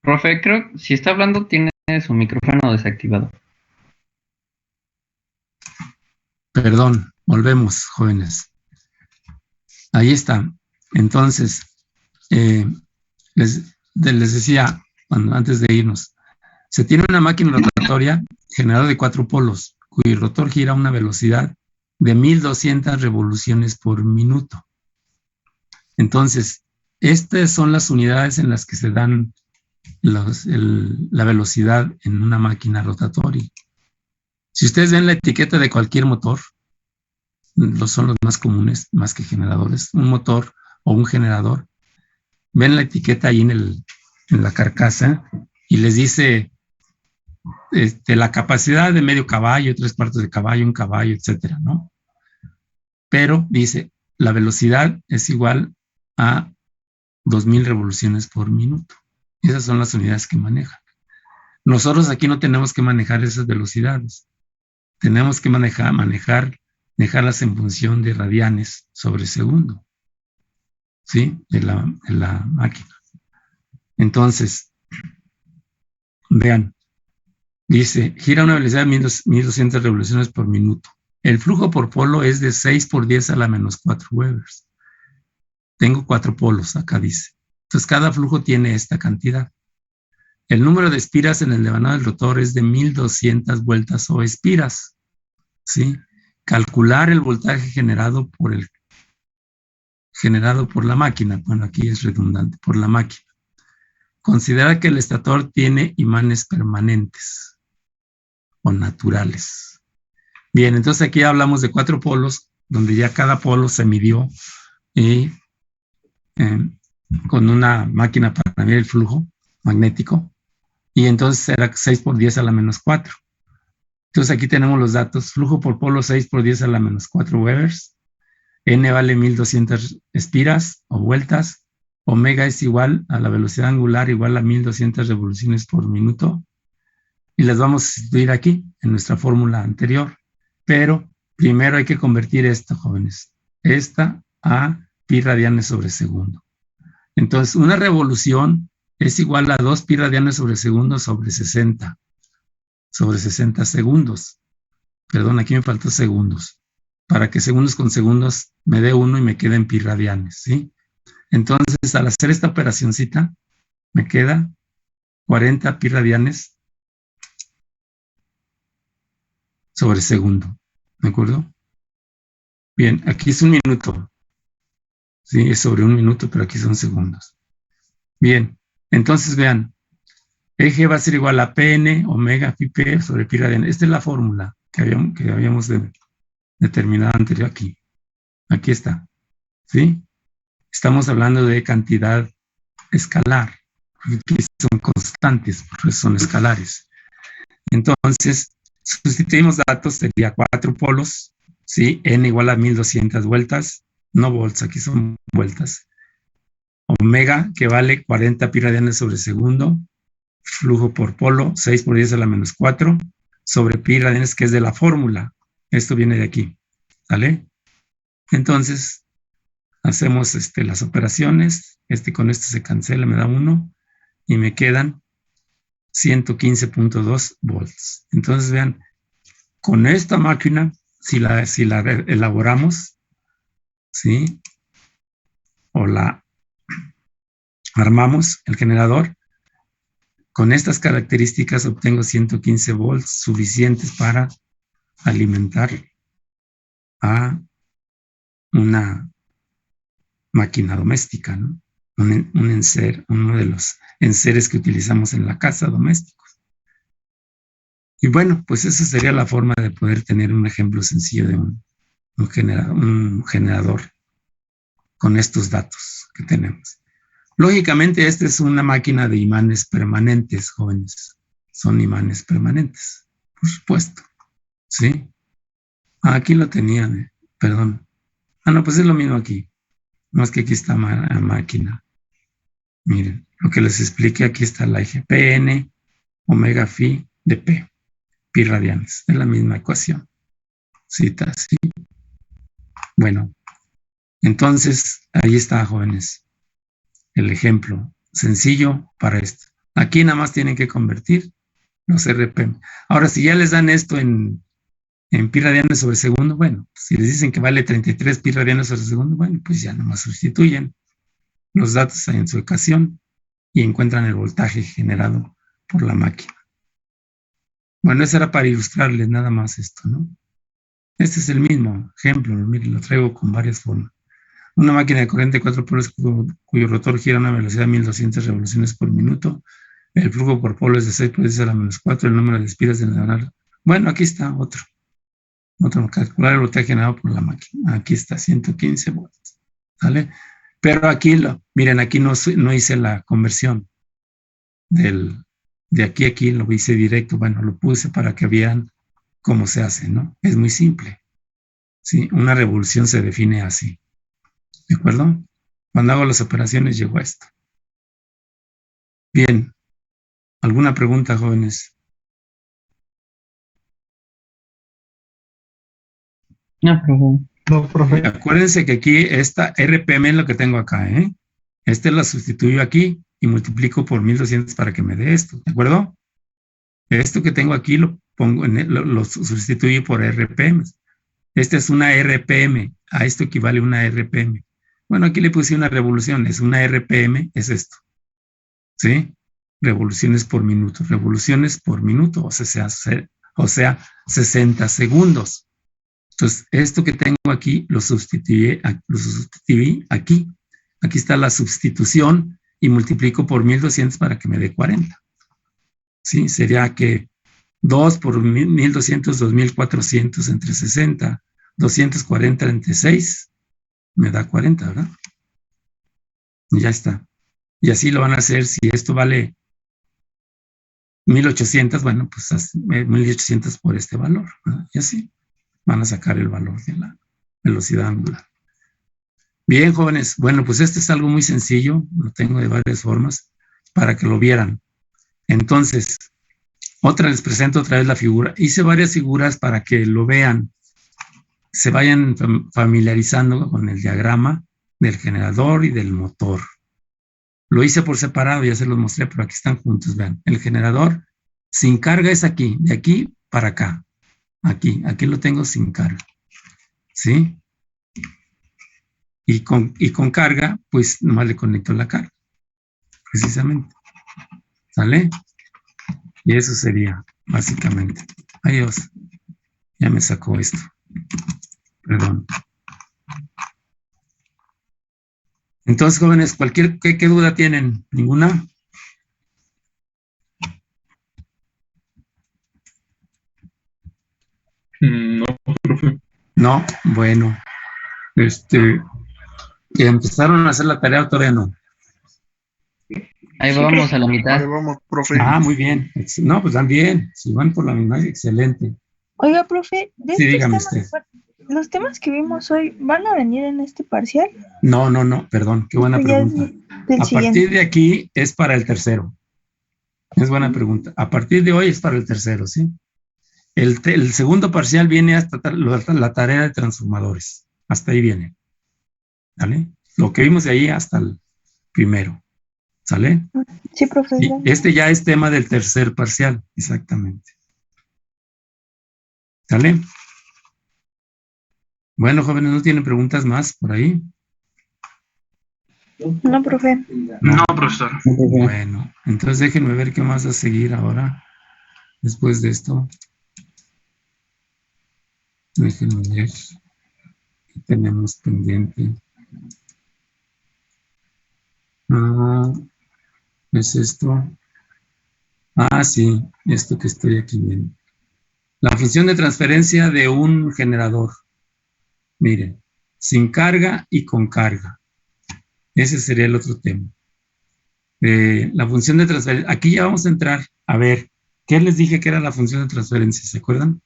Profe, creo que si está hablando tiene su micrófono desactivado. Perdón, volvemos, jóvenes. Ahí está. Entonces, les decía antes de irnos, se tiene una máquina rotatoria generada de 4 polos, cuyo rotor gira a una velocidad de 1200 revoluciones por minuto. Entonces, estas son las unidades en las que se dan la velocidad en una máquina rotatoria. Si ustedes ven la etiqueta de cualquier motor, son los más comunes, más que generadores, un motor o un generador, ven la etiqueta ahí en la carcasa y les dice la capacidad de medio caballo, 3/4 de caballo, 1 caballo, etcétera, ¿no? Pero dice, la velocidad es igual a 2000 revoluciones por minuto. Esas son las unidades que manejan. Nosotros aquí no tenemos que manejar esas velocidades. tenemos que manejarlas en función de radianes sobre segundo, ¿sí? De la máquina. Entonces, vean, dice, gira a una velocidad de 1200 revoluciones por minuto. El flujo por polo es de 6 por 10 a la menos 4 Webers. Tengo 4 polos, acá dice. Entonces, cada flujo tiene esta cantidad. El número de espiras en el devanado del rotor es de 1200 vueltas o espiras, ¿sí? Calcular el voltaje generado por la máquina. Bueno, aquí es redundante, por la máquina. Considera que el estator tiene imanes permanentes o naturales. Bien, entonces aquí hablamos de 4 polos, donde ya cada polo se midió con una máquina para medir el flujo magnético, y entonces era 6 por 10 a la menos 4. Entonces aquí tenemos los datos, flujo por polo 6 por 10 a la menos 4 Webers, N vale 1200 espiras o vueltas, omega es igual a la velocidad angular igual a 1200 revoluciones por minuto, y las vamos a sustituir aquí en nuestra fórmula anterior, pero primero hay que convertir esto, jóvenes, esta a pi radianes sobre segundo. Entonces, una revolución es igual a 2 pi radianes sobre segundo sobre 60 segundos. Perdón, aquí me faltó segundos. Para que segundos con segundos me dé 1 y me quede en pi radianes, ¿sí? Entonces, al hacer esta operacioncita, me queda 40 pi radianes sobre segundo. ¿De acuerdo? Bien, aquí es un minuto. Sí, es sobre un minuto, pero aquí son segundos. Bien, entonces vean, eje va a ser igual a Pn omega phi p sobre pi radianes. Esta es la fórmula que habíamos determinado anterior aquí. Aquí está. ¿Sí? Estamos hablando de cantidad escalar. Aquí son constantes, porque son escalares. Entonces, sustituimos datos, sería 4 polos, ¿sí? N igual a 1200 vueltas, no volts, aquí son vueltas. Omega, que vale 40 pi radianes sobre segundo, flujo por polo, 6 por 10 a la menos 4, sobre pi radianes, que es de la fórmula. Esto viene de aquí, ¿vale? Entonces, hacemos las operaciones, con esto se cancela, me da 1, y me quedan 115.2 volts. Entonces, vean, con esta máquina, si la elaboramos, ¿sí? O la armamos, el generador, con estas características obtengo 115 volts suficientes para alimentar a una máquina doméstica, ¿no? Un enser, uno de los enseres que utilizamos en la casa domésticos. Y bueno, pues esa sería la forma de poder tener un ejemplo sencillo de un generador con estos datos que tenemos. Lógicamente, esta es una máquina de imanes permanentes, jóvenes. Son imanes permanentes, por supuesto. ¿Sí? Aquí lo tenían, perdón. No, pues es lo mismo aquí. No es que aquí está la máquina. Miren, lo que les expliqué, aquí está la eje Pn, omega phi de P, pi radianes. Es la misma ecuación. Cita, ¿sí? Bueno, entonces, ahí está, jóvenes, el ejemplo sencillo para esto. Aquí nada más tienen que convertir los RPM. Ahora, si ya les dan esto en pi radianes sobre segundo, bueno, si les dicen que vale 33 pi radianes sobre segundo, bueno, pues ya nomás sustituyen los datos en su ecuación y encuentran el voltaje generado por la máquina. Bueno, eso era para ilustrarles nada más esto, ¿no? Este es el mismo ejemplo, miren, lo traigo con varias formas. Una máquina de corriente de 4 polos cuyo rotor gira a una velocidad de 1200 revoluciones por minuto. El flujo por polo es de 6 por 10 a la menos 4. El número de espiras del neuronal. Bueno, aquí está otro. Calcular el voltaje generado por la máquina. Aquí está, 115 volts. ¿Vale? Pero aquí, miren, aquí no hice la conversión de aquí a aquí, lo hice directo. Bueno, lo puse para que vean cómo se hace, ¿no? Es muy simple. ¿Sí? Una revolución se define así. ¿De acuerdo? Cuando hago las operaciones llego a esto. Bien. ¿Alguna pregunta, jóvenes? No, profe. No, profe. Acuérdense que aquí esta RPM es lo que tengo acá, ¿eh? Este la sustituyo aquí y multiplico por 1200 para que me dé esto, ¿de acuerdo? Esto que tengo aquí lo pongo lo sustituyo por RPM. Esta es una RPM, a esto equivale una RPM. Bueno, aquí le puse una revolución, es una RPM, es esto, ¿sí? Revoluciones por minuto, o sea, 60 segundos. Entonces, esto que tengo aquí lo sustituí aquí. Aquí está la sustitución y multiplico por 1200 para que me dé 40. ¿Sí? Sería que 2 por 1200, 2400 entre 60, 240 entre 6, me da 40, ¿verdad? Y ya está. Y así lo van a hacer si esto vale 1800, bueno, pues 1800 por este valor, ¿verdad? Y así van a sacar el valor de la velocidad angular. Bien, jóvenes, bueno, pues este es algo muy sencillo, lo tengo de varias formas para que lo vieran. Entonces, les presento otra vez la figura. Hice varias figuras para que lo vean, se vayan familiarizando con el diagrama del generador y del motor. Lo hice por separado, ya se los mostré, pero aquí están juntos, vean. El generador sin carga es aquí, de aquí para acá. Aquí lo tengo sin carga, ¿sí? Y con carga, pues nomás le conecto la carga, precisamente. ¿Sale? Y eso sería, básicamente. Adiós. Ya me sacó esto. Perdón. Entonces, jóvenes, ¿qué duda tienen? ¿Ninguna? No, profe. No, bueno. ¿Ya empezaron a hacer la tarea o todavía no? Ahí vamos a la mitad. Ahí vamos, profe. Ah, muy bien. No, pues van bien. Si van por la misma, excelente. Oiga, profe, Sí, dígame usted. los temas que vimos hoy, ¿van a venir en este parcial? No, perdón, qué buena pregunta. A partir de aquí es para el tercero. Es buena pregunta. A partir de hoy es para el tercero, ¿sí? El segundo parcial viene hasta la tarea de transformadores. Hasta ahí viene. ¿Vale? Lo que vimos de ahí hasta el primero. ¿Sale? Sí, profe. Y este ya es tema del tercer parcial, exactamente. ¿Sale? Bueno, jóvenes, ¿no tienen preguntas más por ahí? No, profe. No, profesor. Bueno, entonces déjenme ver qué más va a seguir ahora, después de esto. Déjenme ver qué tenemos pendiente. ¿Es esto? Sí, esto que estoy aquí viendo. La función de transferencia de un generador. Miren, sin carga y con carga. Ese sería el otro tema. La función de transferencia. Aquí ya vamos a entrar a ver, ¿qué les dije que era la función de transferencia? ¿Se acuerdan?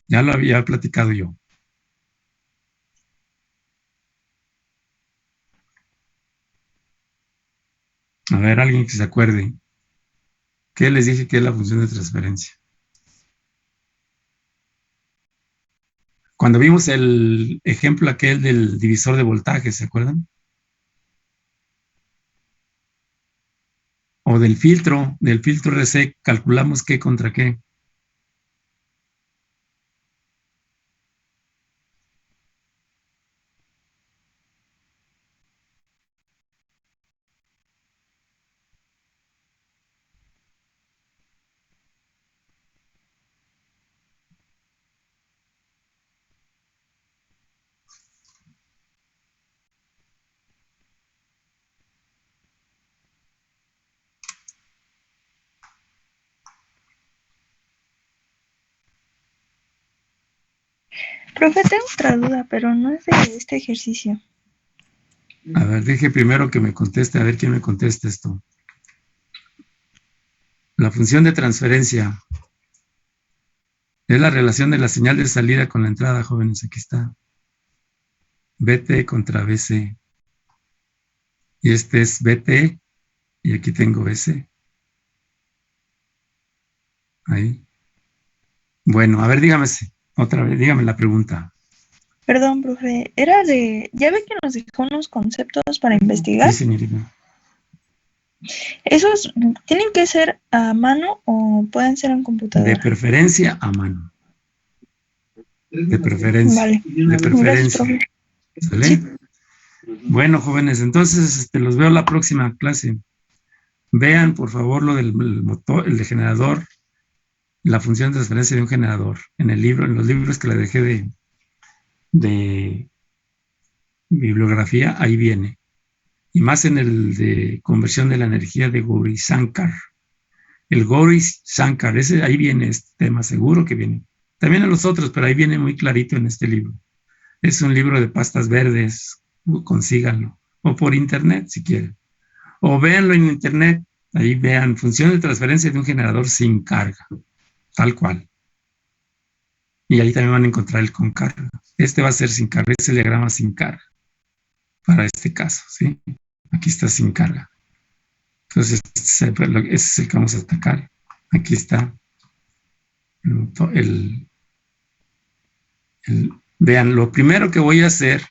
Ya lo había platicado yo. A ver, alguien que se acuerde. ¿Qué les dije que es la función de transferencia? Cuando vimos el ejemplo aquel del divisor de voltaje, ¿se acuerdan? O del filtro RC, calculamos qué contra qué. Profe, tengo otra duda, pero no es de este ejercicio. A ver, deje primero que me conteste, a ver quién me contesta esto. La función de transferencia es la relación de la señal de salida con la entrada, jóvenes. Aquí está. BT contra BC. Y este es BT y aquí tengo BC. Ahí. Bueno, a ver, dígame Otra vez, dígame la pregunta. Perdón, profe. Era de... Ya ve que nos dejó unos conceptos para investigar. Sí, señorita. ¿Esos tienen que ser a mano o pueden ser en De computadora? preferencia a mano. De preferencia. Vale. De Gracias, preferencia. profe. ¿Sale? Sí. Bueno, jóvenes, entonces los veo la próxima clase. Vean, por favor, lo del motor, el de generador, la función de transferencia de un generador. En el libro, en los libros que le dejé de bibliografía, ahí viene. Y más en el de conversión de la energía de Gauri-Shankar. El Gauri-Shankar, ese ahí viene este tema, seguro que viene. También en los otros, pero ahí viene muy clarito en este libro. Es un libro de pastas verdes, consíganlo. O por internet, si quieren. O véanlo en internet, ahí vean, función de transferencia de un generador sin carga, tal cual. Y ahí también van a encontrar el con carga. Este va a ser sin carga, es el diagrama sin carga, para este caso, ¿sí? Aquí está sin carga. Entonces, ese es el que vamos a atacar. Aquí está vean, lo primero que voy a hacer,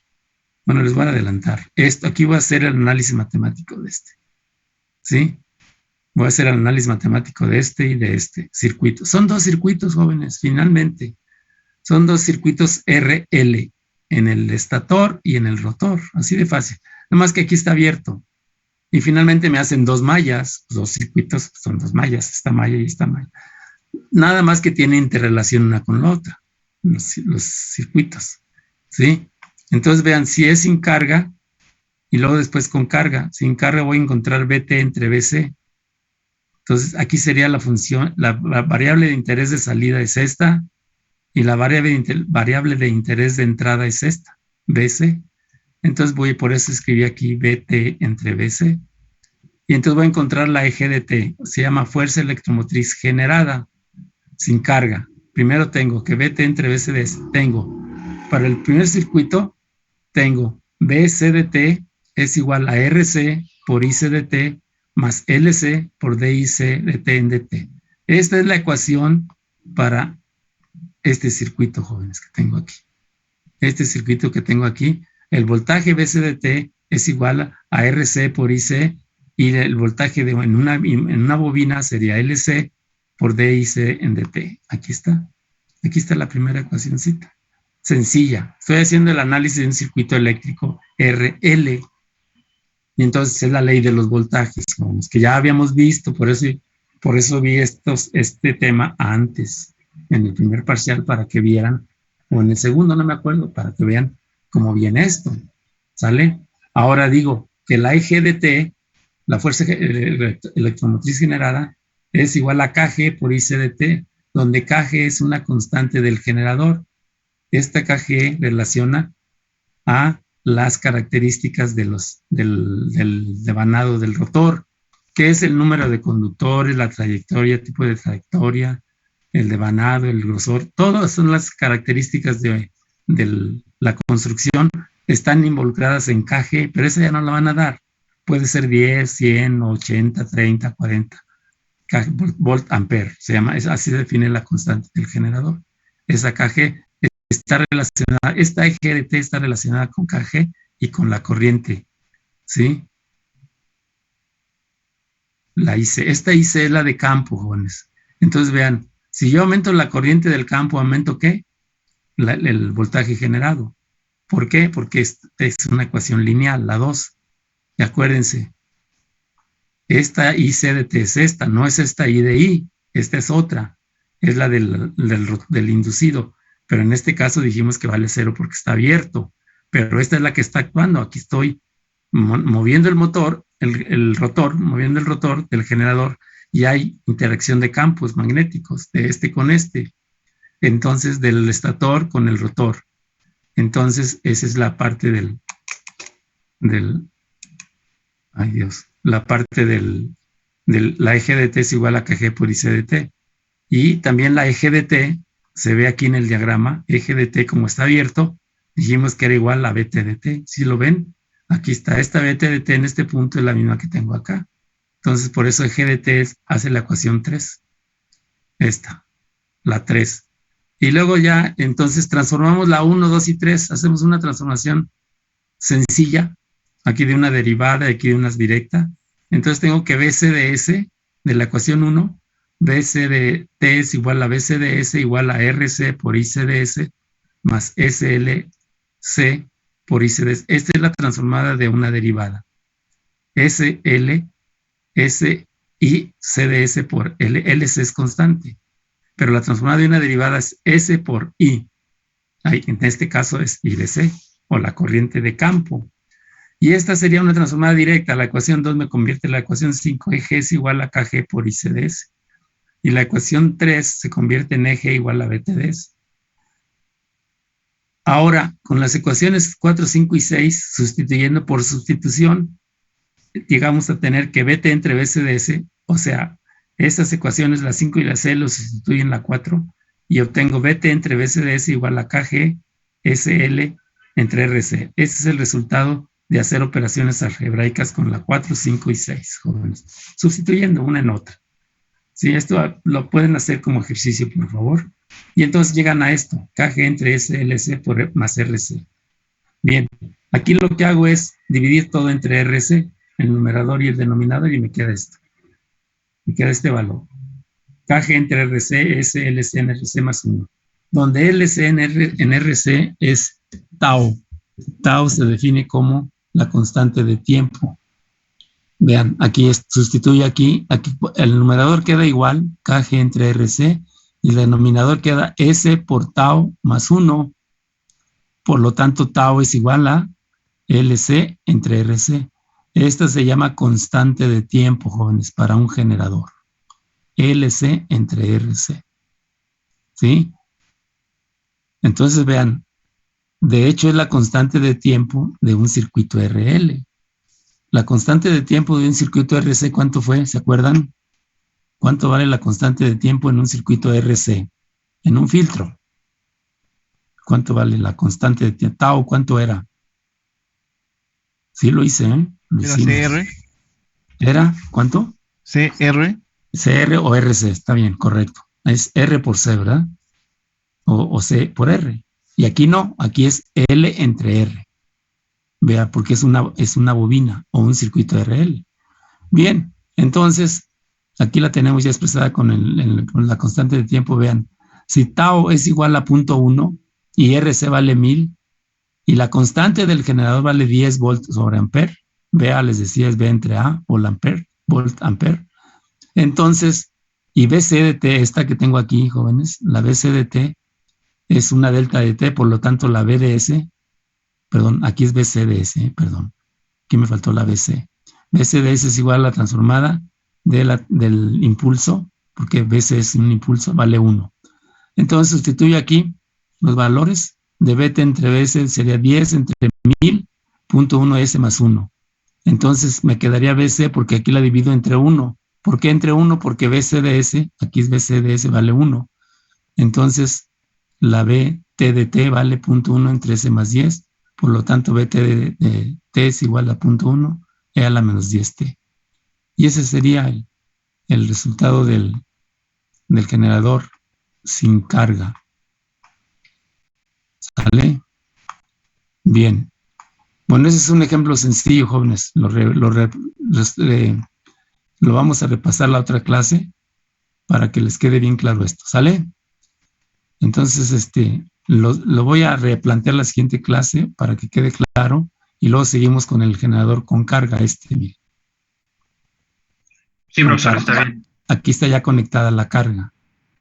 bueno, les voy a adelantar. Aquí voy a hacer el análisis matemático de este. ¿Sí? Voy a hacer el análisis matemático de este y de este circuito. Son dos circuitos, jóvenes, finalmente. Son dos circuitos RL, en el estator y en el rotor. Así de fácil. Nada más que aquí está abierto. Y finalmente me hacen dos mallas, dos circuitos, son dos mallas, esta malla y esta malla. Nada más que tiene interrelación una con la otra, los circuitos. ¿Sí? Entonces vean, si es sin carga, y luego después con carga. Sin carga voy a encontrar BT entre BC. Entonces, aquí sería la función, la variable de interés de salida es esta, y la variable de interés de entrada es esta, BC. Entonces, por eso escribí aquí BT entre BC. Y entonces voy a encontrar la EGDT, se llama fuerza electromotriz generada, sin carga. Primero tengo que BT entre BC tengo, para el primer circuito, tengo BCDT es igual a RC por ICDT más LC por DICDT en DT. Esta es la ecuación para este circuito, jóvenes, que tengo aquí. Este circuito que tengo aquí, el voltaje BCDT es igual a RC por IC y el voltaje en una bobina sería LC por DIC en DT. Aquí está. Aquí está la primera ecuacióncita. Sencilla. Estoy haciendo el análisis de un circuito eléctrico RL. Y entonces es la ley de los voltajes, que ya habíamos visto, por eso vi este tema antes, en el primer parcial, para que vieran, o en el segundo, no me acuerdo, para que vean cómo viene esto, ¿sale? Ahora digo que la EGDT, la fuerza electromotriz generada, es igual a KG por ICDT, donde KG es una constante del generador. Esta KG relaciona a las características del devanado del rotor, que es el número de conductores, la trayectoria, tipo de trayectoria, el devanado, el grosor, todas son las características de la construcción, están involucradas en KG, pero esa ya no la van a dar. Puede ser 10, 100, 80, 30, 40 volt ampere, se llama, así define la constante del generador. Esa KG está relacionada, esta EGDT está relacionada con KG y con la corriente, ¿sí? La IC, esta IC es la de campo, jóvenes. Entonces vean, si yo aumento la corriente del campo, ¿aumento qué? El voltaje generado. ¿Por qué? Porque es una ecuación lineal, la 2. Y acuérdense, esta ICDT es esta, no es esta I de I, esta es otra, es la del inducido. Pero en este caso dijimos que vale 0 porque está abierto, pero esta es la que está actuando. Aquí estoy moviendo el motor, el rotor, moviendo el rotor del generador, y hay interacción de campos magnéticos, de este con este, entonces del estator con el rotor. Entonces esa es la parte ay Dios, la parte la EGDT es igual a KG por ICDT, y también la EGDT se ve aquí en el diagrama, EGDT como está abierto, dijimos que era igual a BTDT. ¿Sí lo ven? Aquí está, esta BTDT en este punto es la misma que tengo acá. Entonces, por eso EGDT hace la ecuación 3. Esta, la 3. Y luego ya, entonces transformamos la 1, 2 y 3, hacemos una transformación sencilla, aquí de una derivada, aquí de una directa. Entonces tengo que BC de S de la ecuación 1, BC de T es igual a BC de S igual a RC por IC de S más SLC por IC de S. Esta es la transformada de una derivada. SL, S y C de S por L. LC es constante, pero la transformada de una derivada es S por I. Ahí, en este caso es I de C, o la corriente de campo. Y esta sería una transformada directa. La ecuación 2 me convierte en la ecuación 5, EG es igual a KG por IC de S. Y la ecuación 3 se convierte en EG igual a BT de S. Ahora, con las ecuaciones 4, 5 y 6, sustituyendo por sustitución, llegamos a tener que BT entre BC de S, o sea, estas ecuaciones, la 5 y la C, lo sustituyen la 4, y obtengo BT entre BC de S igual a KG SL entre RC. Ese es el resultado de hacer operaciones algebraicas con la 4, 5 y 6, jóvenes, sustituyendo una en otra. Sí, esto lo pueden hacer como ejercicio, por favor. Y entonces llegan a esto, KG entre SLC por más RC. Bien, aquí lo que hago es dividir todo entre RC, el numerador y el denominador, y me queda esto. Me queda este valor. KG entre RC es LC en RC más 1. Donde LC en RC es tau. Tau se define como la constante de tiempo. Vean, aquí sustituye aquí el numerador queda igual, KG entre RC, y el denominador queda S por tau más 1. Por lo tanto, tau es igual a LC entre RC. Esta se llama constante de tiempo, jóvenes, para un generador. LC entre RC. ¿Sí? Entonces, vean, de hecho es la constante de tiempo de un circuito RL. La constante de tiempo de un circuito RC, ¿cuánto fue? ¿Se acuerdan? ¿Cuánto vale la constante de tiempo en un circuito RC? En un filtro. ¿Cuánto vale la constante de tiempo? Tau, ¿cuánto era? Sí lo hice, ¿eh? Era CR. ¿Era cuánto? CR. CR o RC, está bien, correcto. Es R por C, ¿verdad? O C por R. Y aquí no, aquí es L entre R. Vea, porque es una bobina o un circuito RL. Bien, entonces, aquí la tenemos ya expresada con la constante de tiempo. Vean, si tau es igual a 0.1 y RC vale 1000 y la constante del generador vale 10 volts sobre ampere, vea, les decía, es V entre A, volt ampere. Entonces, y BC de T, esta que tengo aquí, jóvenes, la BC de T es una delta de T, por lo tanto la B de S, perdón, aquí es BC de S, perdón, aquí me faltó la BC. BC de S es igual a la transformada del impulso, porque BC es un impulso, vale 1. Entonces sustituyo aquí los valores de BT entre BC, sería 10 entre 1000, punto 1 S más 1. Entonces me quedaría BC porque aquí la divido entre 1. ¿Por qué entre 1? Porque BC de S, aquí es BC de S, vale 1. Entonces la BT de T vale 0.1 entre S más 10. Por lo tanto, BT de T es igual a 0.1 E a la menos 10T. Y ese sería el resultado del generador sin carga. ¿Sale? Bien. Bueno, ese es un ejemplo sencillo, jóvenes. Lo vamos a repasar la otra clase para que les quede bien claro esto. ¿Sale? Entonces, lo voy a replantear la siguiente clase para que quede claro y luego seguimos con el generador con carga. Mire. Sí, profesor, está bien. Aquí está ya conectada la carga.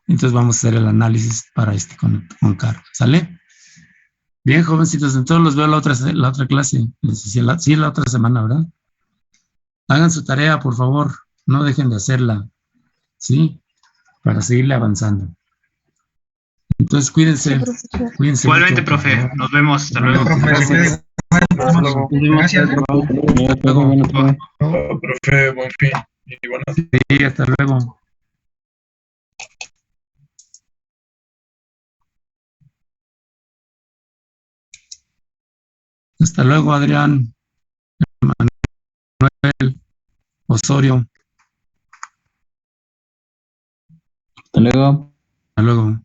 Entonces vamos a hacer el análisis para con carga. ¿Sale? Bien, jovencitos, entonces los veo la otra clase. Sí, la otra semana, ¿verdad? Hagan su tarea, por favor. No dejen de hacerla. ¿Sí? Para seguirle avanzando. Entonces, cuídense. Cuídense Igualmente, mucho, profe. Nos vemos. Hasta luego. Profe, gracias. Hasta luego. Profe, buen fin. Y buenas. Sí, hasta luego. Hasta luego, Adrián, Manuel, Osorio. Hasta luego. Hasta luego.